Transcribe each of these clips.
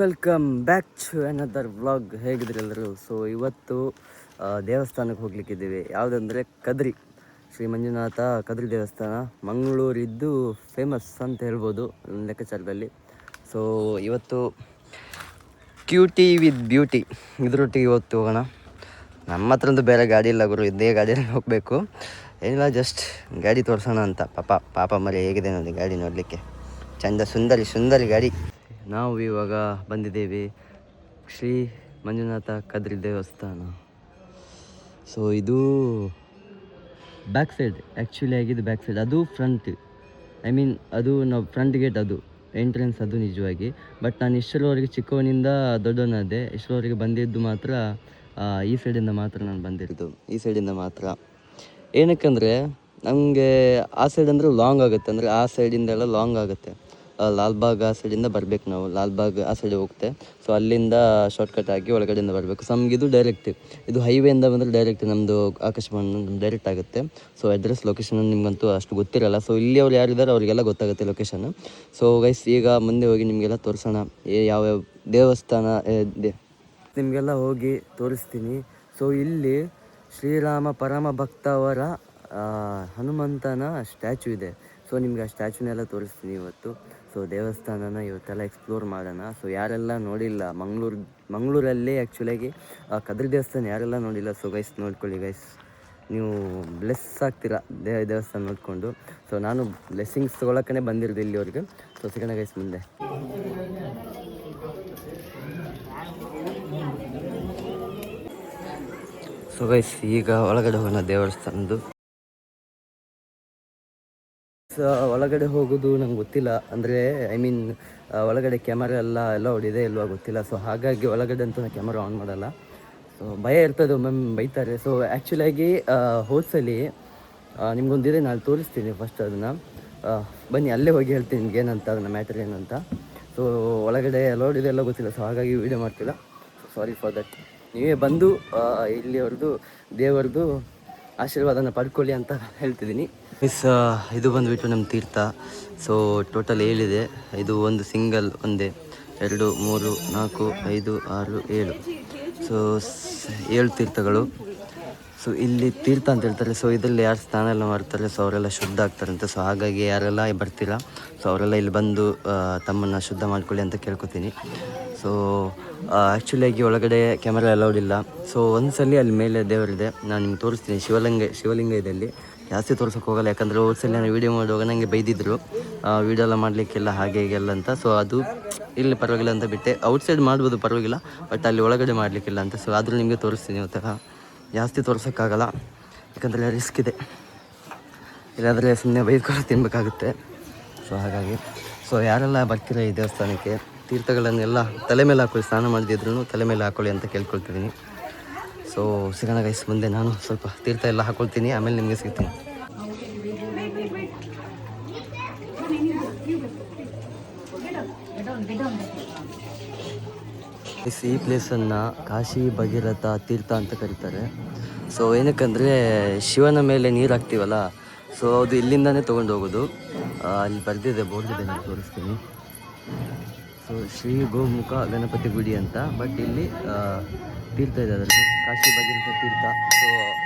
Welcome back to another vlog. ಹೇಗಿದ್ರಿ ಎಲ್ಲರೂ? So ಇವತ್ತು ದೇವಸ್ಥಾನಕ್ಕೆ ಹೋಗ್ಲಿಕ್ಕಿದ್ದೀವಿ. ಯಾವುದಂದರೆ ಕದ್ರಿ ಶ್ರೀ ಮಂಜುನಾಥ ಕದ್ರಿ ದೇವಸ್ಥಾನ, ಮಂಗಳೂರಿದ್ದು ಫೇಮಸ್ ಅಂತ ಹೇಳ್ಬೋದು ಲೆಕ್ಕಾಚಾರದಲ್ಲಿ. ಸೊ ಇವತ್ತು ಕ್ಯೂಟಿ ವಿತ್ ಬ್ಯೂಟಿ ಇದರೊಟ್ಟಿಗೆ ಇವತ್ತು ಹೋಗೋಣ. ನಮ್ಮ ಹತ್ರಂತೂ ಬೇರೆ ಗಾಡಿ ಇಲ್ಲ ಗುರು, ಇದೇ ಗಾಡಿಯಲ್ಲಿ ಹೋಗಬೇಕು. ಏನಿಲ್ಲ, ಜಸ್ಟ್ ಗಾಡಿ ತೋರಿಸೋಣ ಅಂತ. ಪಾಪ ಮರಿ ಹೇಗಿದೆ ನೋಡಿ ಗಾಡಿ ನೋಡಲಿಕ್ಕೆ, ಚಂದ ಸುಂದರಿ ಗಾಡಿ. ನಾವು ಇವಾಗ ಬಂದಿದ್ದೇವೆ ಶ್ರೀ ಮಂಜುನಾಥ ಕದ್ರಿ ದೇವಸ್ಥಾನ. ಸೊ ಇದು ಬ್ಯಾಕ್ ಸೈಡ್, ಆ್ಯಕ್ಚುಲಿ ಆಗಿದ್ದು ಬ್ಯಾಕ್ ಸೈಡ್, ಅದು ಫ್ರಂಟ್. ಅದು ನಾವು ಫ್ರಂಟ್ ಗೇಟ್, ಅದು ಎಂಟ್ರೆನ್ಸ್, ಅದು ನಿಜವಾಗಿ. ಬಟ್ ನಾನು ಇಷ್ಟರವರೆಗೆ ಚಿಕ್ಕವನಿಂದ ದೊಡ್ಡವನಾದೆ, ಇಷ್ಟರವರೆಗೆ ಬಂದಿದ್ದು ಮಾತ್ರ ಈ ಸೈಡಿಂದ ಮಾತ್ರ ನಾನು ಬಂದಿರೋದು, ಈ ಸೈಡಿಂದ ಮಾತ್ರ. ಏನಕ್ಕಂದರೆ ನಮಗೆ ಆ ಸೈಡ್ ಅಂದರೆ ಲಾಂಗ್ ಆಗುತ್ತೆ, ಅಂದರೆ ಆ ಸೈಡಿಂದೆಲ್ಲ ಲಾಂಗ್ ಆಗುತ್ತೆ. ಲಾಲ್ಬಾಗ್ ಆ ಸೈಡಿಂದ ಬರಬೇಕು ನಾವು, ಲಾಲ್ಬಾಗ್ ಆ ಸೈಡ್ ಹೋಗುತ್ತೆ. ಸೊ ಅಲ್ಲಿಂದ ಶಾರ್ಟ್ಕಟ್ ಆಗಿ ಒಳಗಡೆಯಿಂದ ಬರಬೇಕು. ಸೊ ನಮಗಿದು ಡೈರೆಕ್ಟ್, ಇದು ಹೈವೇಯಿಂದ ಬಂದರೆ ಡೈರೆಕ್ಟ್ ನಮ್ಮದು ಆಕಾಶವಾಣಿ ಡೈರೆಕ್ಟ್ ಆಗುತ್ತೆ. ಸೊ ಅಡ್ರೆಸ್ ಲೊಕೇಶನ್ ನಿಮಗಂತೂ ಅಷ್ಟು ಗೊತ್ತಿರಲ್ಲ. ಸೊ ಇಲ್ಲಿ ಅವ್ರು ಯಾರಿದ್ದಾರೆ ಅವರಿಗೆಲ್ಲ ಗೊತ್ತಾಗುತ್ತೆ ಲೊಕೇಶನ್. ಸೊ ಗೈಸ್ ಈಗ ಮುಂದೆ ಹೋಗಿ ನಿಮಗೆಲ್ಲ ತೋರಿಸೋಣ ಯಾವ್ಯಾವ ದೇವಸ್ಥಾನ ನಿಮಗೆಲ್ಲ ಹೋಗಿ ತೋರಿಸ್ತೀನಿ. ಸೊ ಇಲ್ಲಿ ಶ್ರೀರಾಮ ಪರಮ ಭಕ್ತ ಅವರ ಹನುಮಂತನ ಸ್ಟ್ಯಾಚು ಇದೆ. ಸೊ ನಿಮ್ಗೆ ಆ ಸ್ಟ್ಯಾಚುನೆಲ್ಲ ತೋರಿಸ್ತೀನಿ ಇವತ್ತು. ಸೊ ದೇವಸ್ಥಾನನ ಇವತ್ತೆಲ್ಲ ಎಕ್ಸ್ಪ್ಲೋರ್ ಮಾಡೋಣ. ಸೊ ಯಾರೆಲ್ಲ ನೋಡಿಲ್ಲ, ಮಂಗಳೂರಲ್ಲಿ ಆ್ಯಕ್ಚುಲಾಗಿ ಕದ್ರಿ ದೇವಸ್ಥಾನ ಯಾರೆಲ್ಲ ನೋಡಿಲ್ಲ, ಸೊ ಗೈಸ್ ನೋಡ್ಕೊಳ್ಳಿ ಗೈಸ್, ನೀವು ಬ್ಲೆಸ್ ಆಗ್ತೀರಾ ದೇವಸ್ಥಾನ ನೋಡಿಕೊಂಡು. ಸೊ ನಾನು ಬ್ಲೆಸ್ಸಿಂಗ್ಸ್ ತೊಗೊಳಕ್ಕೇ ಬಂದಿರೋದು ಇಲ್ಲಿವರೆಗೆ. ಸೊ ಸಿಗೋಣ ಗೈಸ್ ಮುಂದೆ. ಸೊ ಗೈಸ್ ಈಗ ಒಳಗಡೆ ಹೋಗೋಣ ದೇವಸ್ಥಾನದ್ದು. ಒಳಗಡೆ ಹೋಗೋದು ನಂಗೆ ಗೊತ್ತಿಲ್ಲ, ಅಂದರೆ ಒಳಗಡೆ ಕ್ಯಾಮರಾ ಎಲ್ಲ ಹೊಡಿದೆ ಇಲ್ವಾ ಗೊತ್ತಿಲ್ಲ. ಸೊ ಹಾಗಾಗಿ ಒಳಗಡೆ ಅಂತೂ ನಾನು ಕ್ಯಾಮರಾ ಆನ್ ಮಾಡಲ್ಲ. ಸೊ ಭಯ ಇರ್ತದೆ, ಒಮ್ಮೊಮ್ಮೆ ಬೈತಾರೆ. ಸೊ ಆ್ಯಕ್ಚುಲಾಗಿ ಹೋದ್ಸಲಿ ನಿಮ್ಗೊಂದಿದೆ, ನಾನು ತೋರಿಸ್ತೀನಿ ಫಸ್ಟ್ ಅದನ್ನು. ಬನ್ನಿ ಅಲ್ಲೇ ಹೋಗಿ ಹೇಳ್ತೀನಿ ನಿಮ್ಗೆ ಏನಂತ, ಅದನ್ನ ಮ್ಯಾಟರ್ ಏನಂತ. ಸೊ ಒಳಗಡೆ ಎಲ್ಲ ಹೊಡಿದೆ ಎಲ್ಲ ಗೊತ್ತಿಲ್ಲ, ಸೊ ಹಾಗಾಗಿ ವೀಡಿಯೋ ಮಾಡ್ತಿಲ್ಲ. So sorry for that. ನೀವೇ ಬಂದು ಇಲ್ಲಿಯವ್ರದ್ದು ದೇವರದ್ದು ಆಶೀರ್ವಾದನ ಪಡ್ಕೊಳ್ಳಿ ಅಂತ ಹೇಳ್ತಿದ್ದೀನಿ. ಇದು ಬಂದುಬಿಟ್ಟು ನಮ್ಮ ತೀರ್ಥ. ಸೊ ಟೋಟಲ್ 7 ಇದೆ. ಇದು ಒಂದು ಸಿಂಗಲ್, 1 2 3 4 5 6 7. ಸೊ 7 ತೀರ್ಥಗಳು. ಸೊ ಇಲ್ಲಿ ತೀರ್ಥ ಅಂತ ಹೇಳ್ತಾರೆ. ಸೊ ಇದರಲ್ಲಿ ಯಾರು ಸ್ನಾನ ಎಲ್ಲ ಮಾಡ್ತಾರೆ, ಸೊ ಅವರೆಲ್ಲ ಶುದ್ಧ ಆಗ್ತಾರಂತೆ. ಸೊ ಹಾಗಾಗಿ ಯಾರೆಲ್ಲ ಬರ್ತೀರಾ, ಸೊ ಅವರೆಲ್ಲ ಇಲ್ಲಿ ಬಂದು ತಮ್ಮನ್ನು ಶುದ್ಧ ಮಾಡ್ಕೊಳ್ಳಿ ಅಂತ ಕೇಳ್ಕೊತೀನಿ. ಸೊ ಆ್ಯಕ್ಚುಲಿಯಾಗಿ ಒಳಗಡೆ ಕ್ಯಾಮರಾ ಅಲೌಡ್ ಇಲ್ಲ. ಸೊ ಒಂದ್ಸಲಿ ಅಲ್ಲಿ ಮೇಲೆ ದೇವರಿದೆ, ನಾನು ನಿಮ್ಗೆ ತೋರಿಸ್ತೀನಿ. ಶಿವಲಿಂಗ ಇದೆ ಅಲ್ಲಿ. ಜಾಸ್ತಿ ತೋರ್ಸೋಕೆ ಹೋಗಲ್ಲ, ಯಾಕಂದರೆ ಹೋದ್ಸಲಿ ನಾನು ವೀಡಿಯೋ ಮಾಡುವಾಗ ನನಗೆ ಬೈದಿದ್ರು ವೀಡಿಯೋ ಎಲ್ಲ ಮಾಡಲಿಕ್ಕೆಲ್ಲ ಹಾಗೆ ಹೀಗೆಲ್ಲ ಅಂತ. ಸೊ ಅದು ಇಲ್ಲಿ ಪರವಾಗಿಲ್ಲ ಅಂತ ಬಿಟ್ಟೆ. ಔಟ್ಸೈಡ್ ಮಾಡ್ಬೋದು ಪರವಾಗಿಲ್ಲ, ಬಟ್ ಅಲ್ಲಿ ಒಳಗಡೆ ಮಾಡಲಿಕ್ಕಿಲ್ಲ ಅಂತ. ಸೊ ಆದರೂ ನಿಮಗೆ ತೋರಿಸ್ತೀನಿ. ಇವತ್ತು ಜಾಸ್ತಿ ತೋರ್ಸೋಕ್ಕಾಗಲ್ಲ, ಯಾಕಂದರೆ ರಿಸ್ಕ್ ಇದೆ, ಇಲ್ಲಾಂದರೆ ಸುಮ್ಮನೆ ಬೈದ್ಕೊಂಡು ತಿನ್ನಬೇಕಾಗುತ್ತೆ. ಸೊ ಹಾಗಾಗಿ ಯಾರೆಲ್ಲ ಬರ್ತೀರ ಈ ದೇವಸ್ಥಾನಕ್ಕೆ, ತೀರ್ಥಗಳನ್ನೆಲ್ಲ ತಲೆ ಮೇಲೆ ಹಾಕೊಳ್ಳಿ, ಸ್ನಾನ ಮಾಡಿದ್ರು ತಲೆ ಮೇಲೆ ಹಾಕೊಳ್ಳಿ ಅಂತ ಕೇಳ್ಕೊಳ್ತಿದ್ದೀನಿ. ಸೊ ಸಿಗೋಣ ಗೈಸ್ ಮುಂದೆ. ನಾನು ಸ್ವಲ್ಪ ತೀರ್ಥ ಎಲ್ಲ ಹಾಕೊಳ್ತೀನಿ, ಆಮೇಲೆ ನಿಮಗೆ ಸಿಗ್ತೀನಿ. ಈ ಪ್ಲೇಸನ್ನು ಕಾಶಿ ಭಗೀರಥ ತೀರ್ಥ ಅಂತ ಕರೀತಾರೆ. ಸೊ ಏನಕ್ಕಂದರೆ ಶಿವನ ಮೇಲೆ ನೀರು ಹಾಕ್ತೀವಲ್ಲ, ಸೊ ಅದು ಇಲ್ಲಿಂದನೇ ತೊಗೊಂಡು ಹೋಗೋದು. ಅಲ್ಲಿ ಬರೆದಿದೆ, ಬೋರ್ಡ್ ಇದೆ, ನಾನು ತೋರಿಸ್ತೀನಿ. ಸೊ ಶ್ರೀ ಗೋಮುಖ ಗಣಪತಿ ಗುಡಿ ಅಂತ, ಬಟ್ ಇಲ್ಲಿ ತೀರ್ಥ ಇದೆ, ಅದರಲ್ಲಿ ಕಾಶಿ ಭಗೀರಥ ತೀರ್ಥ. ಸೊ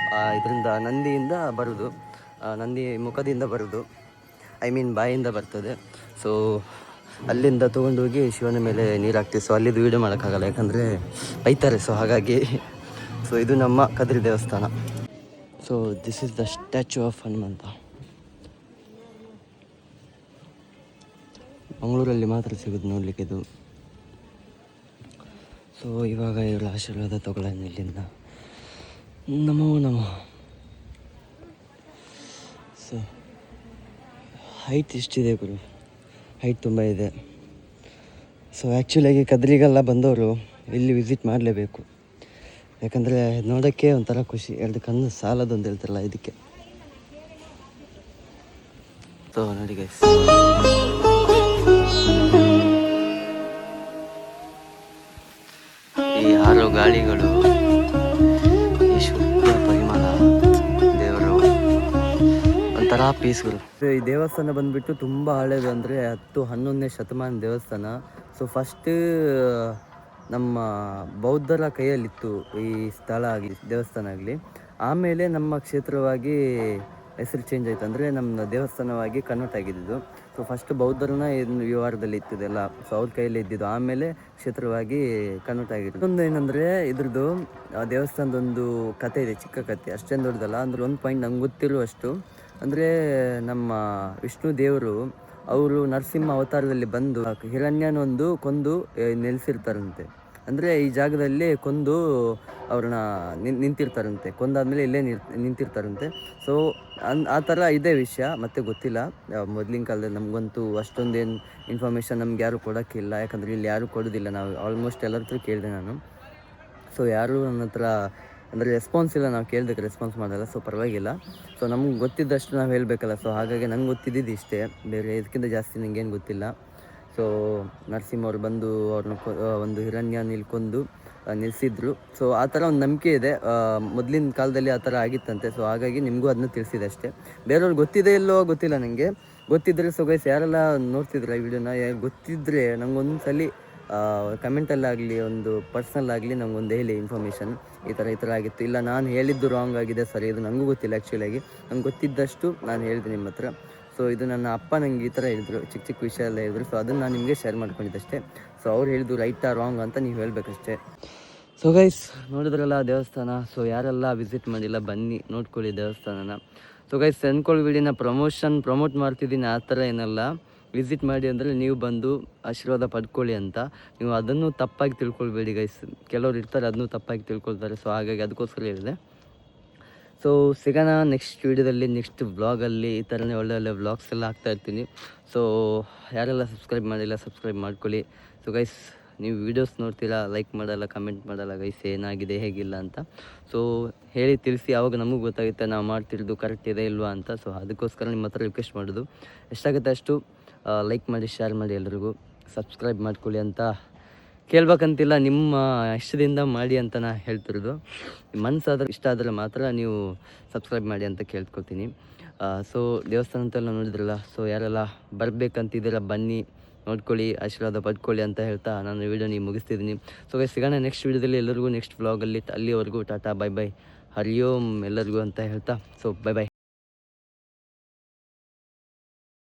ಇದರಿಂದ ನಂದಿಯಿಂದ ಬರೋದು, ನಂದಿ ಮುಖದಿಂದ ಬರೋದು, ಬಾಯಿಂದ ಬರ್ತದೆ. ಸೊ ಅಲ್ಲಿಂದ ತೊಗೊಂಡೋಗಿ ಶಿವನ ಮೇಲೆ ನೀರು ಹಾಕ್ತೀವಿ. ಸೊ ಅಲ್ಲಿದ್ದು ವೀಡಿಯೋ ಮಾಡೋಕ್ಕಾಗಲ್ಲ, ಯಾಕಂದರೆ ಬೈತಾರೆ. ಸೊ ಹಾಗಾಗಿ ಇದು ನಮ್ಮ ಕದ್ರಿ ದೇವಸ್ಥಾನ. So this is the statue of Hanumantha. ಮಂಗಳೂರಲ್ಲಿ ಮಾತ್ರ ಸಿಗೋದು ನೋಡಲಿಕ್ಕೆ ಇದು. ಸೊ ಇವಾಗ ಇವರ ಆಶೀರ್ವಾದ ತಗೊಳ್ಳೋಣ ಇಲ್ಲಿಂದ. ನಮೋ ನಮಃ. ಸೊ ಹೈಟ್ ಎಷ್ಟಿದೆ ಗುರು, ಹೈಟ್ ತುಂಬ ಇದೆ. ಸೊ ಆ್ಯಕ್ಚುಲಾಗಿ ಕದ್ರಿಗೆಲ್ಲ ಬಂದವರು ಇಲ್ಲಿ ವಿಸಿಟ್ ಮಾಡಲೇಬೇಕು, ಯಾಕಂದರೆ ನೋಡೋಕ್ಕೆ ಒಂಥರ ಖುಷಿ. 2 ಕಣ್ಣು ಸಾಲದು ಅಂತ ಹೇಳ್ತಾರಲ್ಲ, ಇದಕ್ಕೆ. ಸೊ ನೋಡಿ ಗೈಸ್, ಈ ಹಾರೋ ಗಾಳಿಗಳು, ಈ ಶುದ್ಧ ಪರಿಮಳ, ದೇವರು ಒಂಥರ ಪೀಸ್ಗಳು. ಈ ದೇವಸ್ಥಾನ ಬಂದುಬಿಟ್ಟು ತುಂಬ ಹಳೇದು, ಅಂದರೆ 10-11ನೇ ಶತಮಾನ ದೇವಸ್ಥಾನ. ಸೊ ಫಸ್ಟ್ ನಮ್ಮ ಬೌದ್ಧರ ಕೈಯಲ್ಲಿತ್ತು ಈ ಸ್ಥಳ ಆಗಲಿ ದೇವಸ್ಥಾನ ಆಗಲಿ. ಆಮೇಲೆ ನಮ್ಮ ಕ್ಷೇತ್ರವಾಗಿ ಹೆಸರು ಚೇಂಜ್ ಆಯಿತು, ಅಂದರೆ ನಮ್ಮ ದೇವಸ್ಥಾನವಾಗಿ ಕನ್ವರ್ಟ್ ಆಗಿದ್ದು. ಸೊ ಫಸ್ಟ್ ಬೌದ್ಧರನ್ನ ವ್ಯವಹಾರದಲ್ಲಿ ಇತ್ತಿದೆಲ್ಲ, ಸೊ ಅವ್ರ ಕೈಯಲ್ಲಿ ಇದ್ದಿದ್ದು, ಆಮೇಲೆ ಕ್ಷೇತ್ರವಾಗಿ ಕನ್ವರ್ಟ್ ಆಗಿದ್ದು. ಇನ್ನೊಂದು ಏನಂದರೆ ಇದ್ರದ್ದು ದೇವಸ್ಥಾನದೊಂದು ಕತೆ ಇದೆ, ಚಿಕ್ಕ ಕತೆ, ಅಷ್ಟೇನು ದೊಡ್ಡದಲ್ಲ. ಅಂದ್ರೆ ಒಂದು ಪಾಯಿಂಟ್ ನಂಗೆ ಗೊತ್ತಿರುವಷ್ಟು, ಅಂದರೆ ನಮ್ಮ ವಿಷ್ಣು ದೇವರು ಅವರು ನರಸಿಂಹ ಅವತಾರದಲ್ಲಿ ಬಂದು ಹಿರಣ್ಯನೊಂದು ಕೊಂದು ನೆಲೆಸಿರ್ತಾರಂತೆ. ಅಂದರೆ ಈ ಜಾಗದಲ್ಲಿ ಕೊಂದು ಅವ್ರನ್ನ ನಿಂತಿರ್ತಾರಂತೆ, ಕೊಂದಾದ್ಮೇಲೆ ಇಲ್ಲೇ ನಿಂತಿರ್ತಾರಂತೆ. ಸೊ ಆ ಥರ ಇದೇ ವಿಷಯ, ಮತ್ತೆ ಗೊತ್ತಿಲ್ಲ. ಮೊದಲಿನ ಕಾಲದಲ್ಲಿ ನಮಗಂತೂ ಅಷ್ಟೊಂದೇನು ಇನ್ಫಾರ್ಮೇಷನ್ ನಮ್ಗೆ ಯಾರು ಕೊಡೋಕ್ಕಿಲ್ಲ, ಯಾಕಂದರೆ ಇಲ್ಲಿ ಯಾರೂ ಕೊಡೋದಿಲ್ಲ. ನಾವು ಆಲ್ಮೋಸ್ಟ್ ಎಲ್ಲರ ಹತ್ರ ಕೇಳಿದೆ ನಾನು. ಸೊ ಯಾರೂ ನನ್ನ ಹತ್ರ ಅಂದರೆ ರೆಸ್ಪಾನ್ಸ್ ಇಲ್ಲ, ನಾವು ಕೇಳಿದಕ್ಕೆ ರೆಸ್ಪಾನ್ಸ್ ಮಾಡಲ್ಲ. ಸೊ ಪರವಾಗಿಲ್ಲ, ಸೊ ನಮ್ಗೆ ಗೊತ್ತಿದ್ದಷ್ಟು ನಾವು ಹೇಳಬೇಕಲ್ಲ. ಸೊ ಹಾಗಾಗಿ ನಂಗೆ ಗೊತ್ತಿದ್ದು ಇಷ್ಟೇ, ಬೇರೆ ಇದಕ್ಕಿಂತ ಜಾಸ್ತಿ ನನಗೇನು ಗೊತ್ತಿಲ್ಲ. ಸೊ ನರಸಿಂಹ ಅವ್ರು ಬಂದು ಅವ್ರನ್ನ ಒಂದು ಹಿರಣ್ಯ ನಿಲ್ಕೊಂಡು ನಿಲ್ಲಿಸಿದ್ರು. ಸೊ ಆ ಥರ ಒಂದು ನಂಬಿಕೆ ಇದೆ, ಮೊದಲಿನ ಕಾಲದಲ್ಲಿ ಆ ಥರ ಆಗಿತ್ತಂತೆ. ಸೊ ಹಾಗಾಗಿ ನಿಮಗೂ ಅದನ್ನ ತಿಳಿಸಿದೆ ಅಷ್ಟೇ. ಬೇರೆಯವ್ರಿಗೆ ಗೊತ್ತಿದೆ ಇಲ್ಲೋ ಗೊತ್ತಿಲ್ಲ, ನನಗೆ ಗೊತ್ತಿದ್ದರೆ ಸೊ ಗೈಸ್ ಯಾರೆಲ್ಲ ನೋಡ್ತಿದ್ರೆ ಈ ವಿಡಿಯೋನ, ಗೊತ್ತಿದ್ದರೆ ನಂಗೊಂದು ಸಲ ಕಮೆಂಟಲ್ಲಾಗಲಿ ಒಂದು ಪರ್ಸ್ನಲ್ ಆಗಲಿ ನಂಗೊಂದು ಹೇಳಿ ಇನ್ಫಾರ್ಮೇಷನ್, ಈ ಥರ ಆಗಿತ್ತು, ಇಲ್ಲ ನಾನು ಹೇಳಿದ್ದು ರಾಂಗ್ ಆಗಿದೆ ಸರಿ, ಇದು ನನಗೂ ಗೊತ್ತಿಲ್ಲ. ಆ್ಯಕ್ಚುಲಾಗಿ ನಂಗೆ ಗೊತ್ತಿದ್ದಷ್ಟು ನಾನು ಹೇಳಿದೆ ನಿಮ್ಮ ಹತ್ರ. ಸೊ ಇದು ನನ್ನ ಅಪ್ಪ ನಂಗೆ ಈ ಥರ ಹೇಳಿದ್ರು, ಚಿಕ್ಕ ಚಿಕ್ಕ ವಿಷಯ ಎಲ್ಲ ಹೇಳಿದ್ರು. ಸೊ ಅದನ್ನು ನಾನು ನಿಮಗೆ ಶೇರ್ ಮಾಡ್ಕೊಂಡಿದ್ದಷ್ಟೇ. ಸೊ ಅವ್ರು ಹೇಳಿದ್ದು ರೈಟಾ ರಾಂಗ್ ಅಂತ ನೀವು ಹೇಳಬೇಕಷ್ಟೇ. ಸೊ ಗೈಸ್ ನೋಡಿದ್ರಲ್ಲ ದೇವಸ್ಥಾನ. ಸೊ ಯಾರೆಲ್ಲ ವಿಸಿಟ್ ಮಾಡಿಲ್ಲ ಬನ್ನಿ ನೋಡ್ಕೊಳ್ಳಿ ದೇವಸ್ಥಾನನ. ಸೊ ಗೈಸ್ ಅಂದ್ಕೊಳ್ಳಿ ವಿಡಿಯೋನ ಪ್ರಮೋಟ್ ಮಾಡ್ತಿದ್ದೀನಿ, ಆ ಥರ ಏನಲ್ಲ. ವಿಸಿಟ್ ಮಾಡಿ ಅಂದರೆ ನೀವು ಬಂದು ಆಶೀರ್ವಾದ ಪಡ್ಕೊಳ್ಳಿ ಅಂತ. ನೀವು ಅದನ್ನು ತಪ್ಪಾಗಿ ತಿಳ್ಕೊಳ್ಬೇಡಿ ಗೈಸ್, ಕೆಲವ್ರು ಇರ್ತಾರೆ ಅದನ್ನು ತಪ್ಪಾಗಿ ತಿಳ್ಕೊಳ್ತಾರೆ. ಸೊ ಹಾಗಾಗಿ ಅದಕ್ಕೋಸ್ಕರ ಹೇಳಿದೆ. ಸೊ ಸಿಗೋಣ ನೆಕ್ಸ್ಟ್ ವೀಡಿಯೋದಲ್ಲಿ, ನೆಕ್ಸ್ಟ್ ವ್ಲಾಗಲ್ಲಿ. ಈ ಥರನೇ ಒಳ್ಳೆ ವ್ಲಾಗ್ಸ್ ಎಲ್ಲ ಹಾಕ್ತಾಯಿರ್ತೀನಿ. ಸೊ ಯಾರೆಲ್ಲ ಸಬ್ಸ್ಕ್ರೈಬ್ ಮಾಡಿಲ್ಲ ಸಬ್ಸ್ಕ್ರೈಬ್ ಮಾಡ್ಕೊಳ್ಳಿ. ಸೊ ಗೈಸ್ ನೀವು ವೀಡಿಯೋಸ್ ನೋಡ್ತೀರಾ, ಲೈಕ್ ಮಾಡಲ್ಲ, ಕಮೆಂಟ್ ಮಾಡಲ್ಲ ಗೈಸ್, ಏನಾಗಿದೆ ಹೇಗಿಲ್ಲ ಅಂತ. ಸೊ ಹೇಳಿ ತಿಳಿಸಿ, ಆವಾಗ ನಮಗೂ ಗೊತ್ತಾಗುತ್ತೆ ನಾವು ಮಾಡ್ತಿರೋದು ಕರೆಕ್ಟ್ ಇದೆ ಇಲ್ವಾ ಅಂತ. ಸೊ ಅದಕ್ಕೋಸ್ಕರ ನಿಮ್ಮ ಹತ್ರ ರಿಕ್ವೆಸ್ಟ್ ಮಾಡೋದು, ಎಷ್ಟಾಗುತ್ತೆ ಅಷ್ಟು ಲೈಕ್ ಮಾಡಿ, ಶೇರ್ ಮಾಡಿ, ಎಲ್ರಿಗೂ ಸಬ್ಸ್ಕ್ರೈಬ್ ಮಾಡ್ಕೊಳ್ಳಿ ಅಂತ ಕೇಳ್ಬೇಕಂತಿಲ್ಲ, ನಿಮ್ಮ ಇಷ್ಟದಿಂದ ಮಾಡಿ ಅಂತ ನಾ ಹೇಳ್ತಿರೋದು. ಮನಸ್ಸಾದ್ರೆ ಇಷ್ಟ ಆದರೆ ಮಾತ್ರ ನೀವು ಸಬ್ಸ್ಕ್ರೈಬ್ ಮಾಡಿ ಅಂತ ಕೇಳ್ಕೊತೀನಿ. ಸೊ ದೇವಸ್ಥಾನ ಅಂತೆಲ್ಲ ನೋಡಿದ್ರಲ್ಲ, ಸೊ ಯಾರೆಲ್ಲ ಬರಬೇಕಂತಿದ್ದೀರ ಬನ್ನಿ ನೋಡ್ಕೊಳ್ಳಿ, ಆಶೀರ್ವಾದ ಪಡ್ಕೊಳ್ಳಿ ಅಂತ ಹೇಳ್ತಾ ನಾನು ವೀಡಿಯೋ ನೀವು ಮುಗಿಸ್ತಿದ್ದೀನಿ. ಸೊ ಸಿಗೋಣ ನೆಕ್ಸ್ಟ್ ವೀಡಿಯೋದಲ್ಲಿ, ಎಲ್ಲರಿಗೂ ನೆಕ್ಸ್ಟ್ ವ್ಲಾಗಲ್ಲಿ. ಅಲ್ಲಿವರೆಗೂ ಟಾಟಾ ಬೈ ಬೈ, ಹರಿ ಓಂ ಎಲ್ಲರಿಗೂ ಅಂತ ಹೇಳ್ತಾ, ಸೊ ಬೈ ಬೈ.